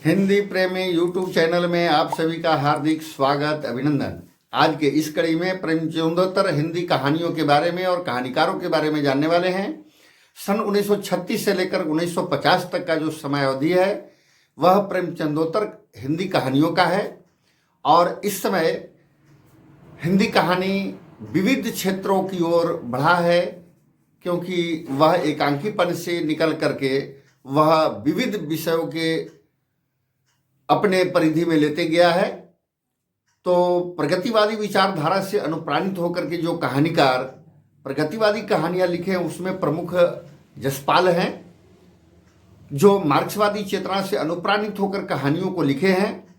हिंदी प्रेमी YouTube channel में आप सभी का हार्दिक स्वागत अभिनंदन। आज के इस कड़ी में प्रेम चंदोतर हिंदी कहानियों के बारे में और कहानीकारों के बारे में जानने वाले हैं। सन 1936 से लेकर 1950 तक का जो समय अवधि है वह प्रेम चंदोतर हिंदी कहानियों का है और इस समय हिंदी कहानी विविध क्षेत्रों की ओर बढ़ा है, क्योंकि वह एकांकीपन से निकल करके वह विविध विषयों के अपने परिधि में लेते गया है। तो प्रगतिवादी विचारधारा से अनुप्राणित होकर के जो कहानीकार प्रगतिवादी कहानियां लिखे हैं उसमें प्रमुख जसपाल हैं, जो मार्क्सवादी चेतना से अनुप्राणित होकर कहानियों को लिखे हैं।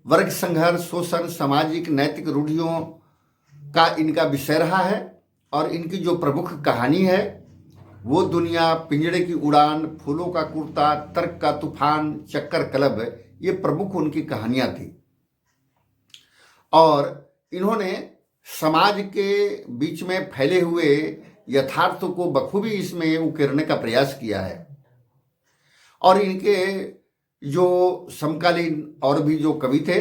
वर्ग संघर्ष, शोषण, सामाजिक नैतिक रूढ़ियों का इनका विषय रहा है और इनकी जो प्रमुख कहानी है वो दुनिया, पिंजड़े की उड़ान, फूलों का कुर्ता, तर्क का तूफान, चक्कर क्लब, ये प्रमुख उनकी कहानियां थी। और इन्होंने समाज के बीच में फैले हुए यथार्थ को बखूबी इसमें उकेरने का प्रयास किया है। और इनके जो समकालीन और भी जो कवि थे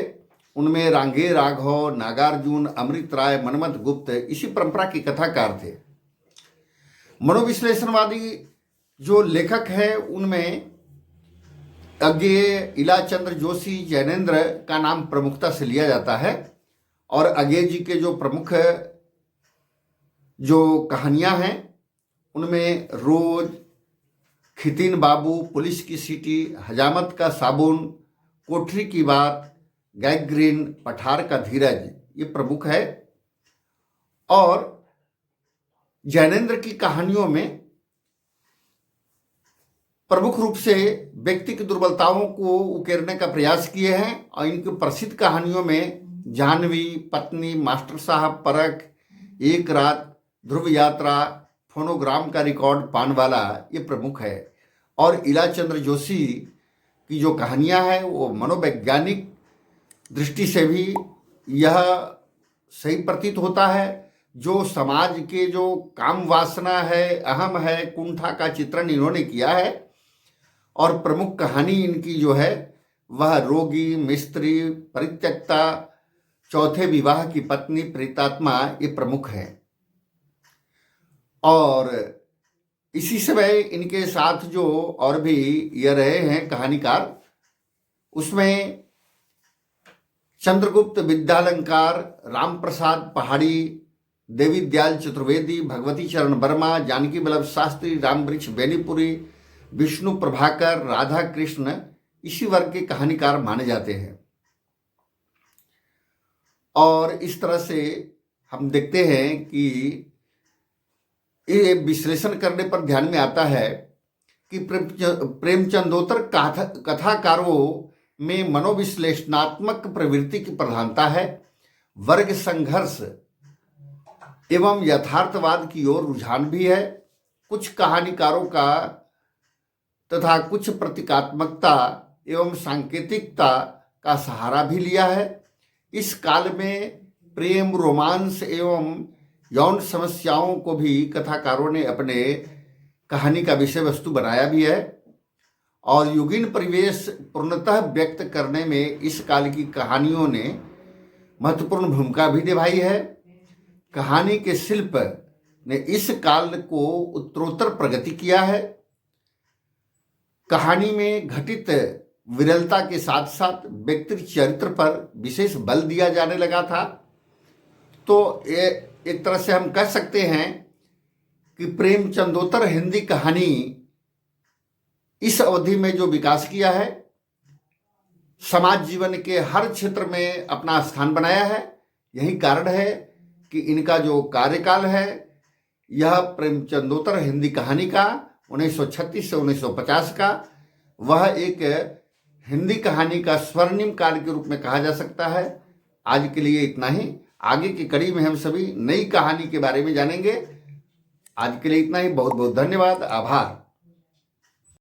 उनमें रांगे राघव, नागार्जुन, अमृत राय, मनमथ गुप्त इसी परंपरा के कथाकार थे। मनोविश्लेषणवादी जो लेखक हैं उनमें अज्ञेय, इलाचंद्र जोशी, जैनेन्द्र का नाम प्रमुखता से लिया जाता है। और अज्ञेय जी के जो प्रमुख जो कहानियां हैं उनमें रोज, खितिन बाबू, पुलिस की सीटी, हजामत का साबुन, कोठरी की बात, गैंग्रीन, पठार का धीरज, ये प्रमुख है। और जैनेन्द्र की कहानियों में प्रमुख रूप से व्यक्ति की दुर्बलताओं को उकेरने का प्रयास किए हैं। और इनकी प्रसिद्ध कहानियों में जाह्नवी, पत्नी, मास्टर साहब, परख, एक रात, ध्रुव यात्रा, फोनोग्राम का रिकॉर्ड, पानवाला, ये प्रमुख है। और इलाचंद्र जोशी की जो कहानियां हैं वो मनोवैज्ञानिक दृष्टि से भी यह सही प्रतीत होता है। जो समाज के जो काम वासना है, अहम है, कुंठा का चित्रण इन्होंने किया है। और प्रमुख कहानी इनकी जो है वह रोगी, मिस्त्री, परित्यक्ता, चौथे विवाह की पत्नी, प्रेतात्मा, ये प्रमुख है। और इसी समय इनके साथ जो और भी ये रहे हैं कहानीकार, उसमें चंद्रगुप्त विद्यालंकार, राम प्रसाद पहाड़ी, देवी दयाल चतुर्वेदी, भगवती चरण वर्मा, जानकी वल्लभ शास्त्री, राम वृक्ष बेनीपुरी, विष्णु प्रभाकर, राधा कृष्ण इसी वर्ग के कहानीकार माने जाते हैं। और इस तरह से हम देखते हैं कि ये विश्लेषण करने पर ध्यान में आता है कि प्रेमचंदोतर कथाकारों में मनोविश्लेषणात्मक प्रवृत्ति की प्रधानता है। वर्ग संघर्ष एवं यथार्थवाद की ओर रुझान भी है। कुछ कहानीकारों का तथा कुछ प्रतीकात्मकता एवं सांकेतिकता का सहारा भी लिया है। इस काल में प्रेम, रोमांस एवं यौन समस्याओं को भी कथाकारों ने अपने कहानी का विषय वस्तु बनाया भी है। और युगीन परिवेश पूर्णतः व्यक्त करने में इस काल की कहानियों ने महत्वपूर्ण भूमिका भी निभाई है। कहानी के शिल्प ने इस काल को उत्तरोत्तर प्रगति किया है। कहानी में घटित विरलता के साथ साथ व्यक्ति चरित्र पर विशेष बल दिया जाने लगा था। तो ये एक तरह से हम कह सकते हैं कि प्रेमचंदोतर हिंदी कहानी इस अवधि में जो विकास किया है, समाज जीवन के हर क्षेत्र में अपना स्थान बनाया है। यही कारण है कि इनका जो कार्यकाल है यह प्रेमचंदोतर हिंदी कहानी का 1936 से 1950 का, वह एक हिंदी कहानी का स्वर्णिम काल के रूप में कहा जा सकता है। आज के लिए इतना ही। आगे की कड़ी में हम सभी नई कहानी के बारे में जानेंगे। आज के लिए इतना ही। बहुत बहुत धन्यवाद, आभार।